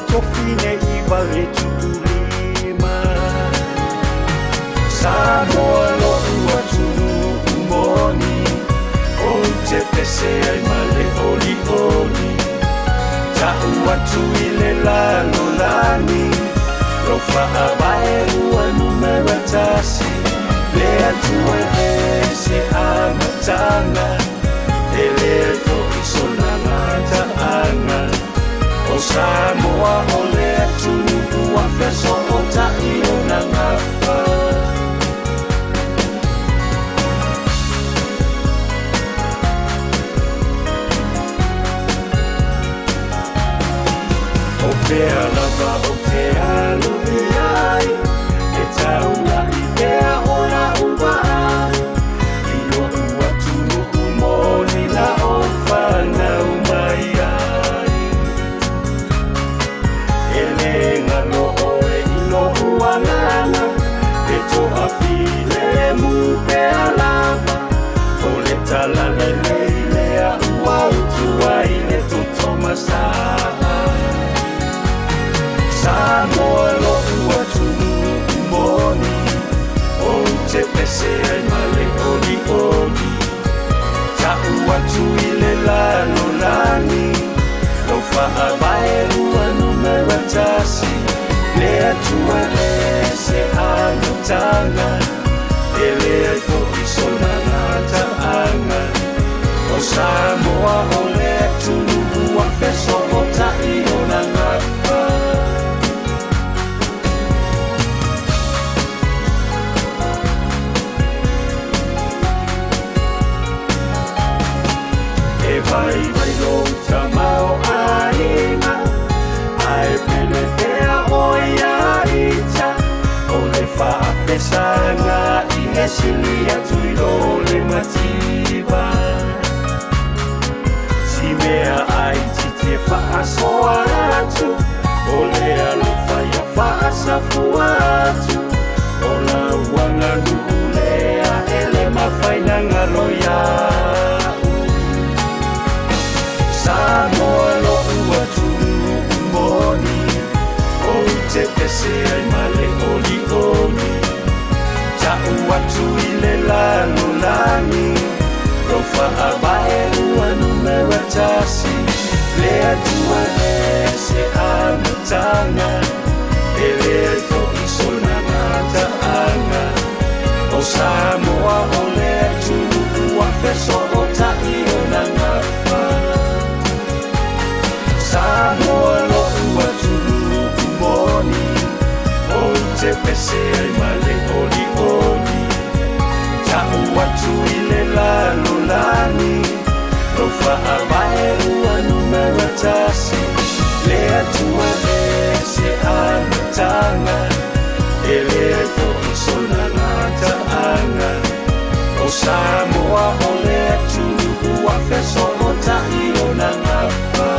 tofine I vale tulima Samoa lo uatu umoni O te pese ai male oli oli Ta uatu ile lano lani Lo whaabae ua numera tasi Lea tua e se amatanga E lea toki sonanga taanga O Samoa o lea tunu ua feso o tai o na ngafa O pea lava o te alu iai E taula I pea ora uwa Ilo ua tunu umoni la o whanau mai ai E lenga lo oe ilo ua lana E toa file mu pea lava O le tala le leilea ua utua I le totoma saa Samoa lo ua tunu umoni O te pese ai male oli oli Ta ua tu I le lano lani Lo whaabae ua numera tasi Lea tua e se anutanga E lea toki sonanga taanga O Samoa o lea tunu ua feso o tai o na ngafa Vai vai lo tamao ainga Ai pele pea oia ita O le wha pesanga I he sili atu I lo le matiba Si mea ai tite wha soa atu O le alo whaia wha safu atu O la wanga nulea ele mawhaina ngaroia Samoa lo ua tunu umoni O te pese ai male oli oli Ta ua tu I le lano lani Lo whaabae ua numera tasi Lea tua e se amatanga E lea toki sonanga taanga O Samoa o lea tunu ua feso o tai o na ngafa Samoa lo ua tunu umoni O te pese ai male oli oli Ta ua tu I le lano lani Lo whaabae ua numera tasi Lea tua e se amatanga E lea toki sonanga taanga O Samoa o lea tunu ua feso o tai o na ngafa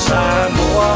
Samoa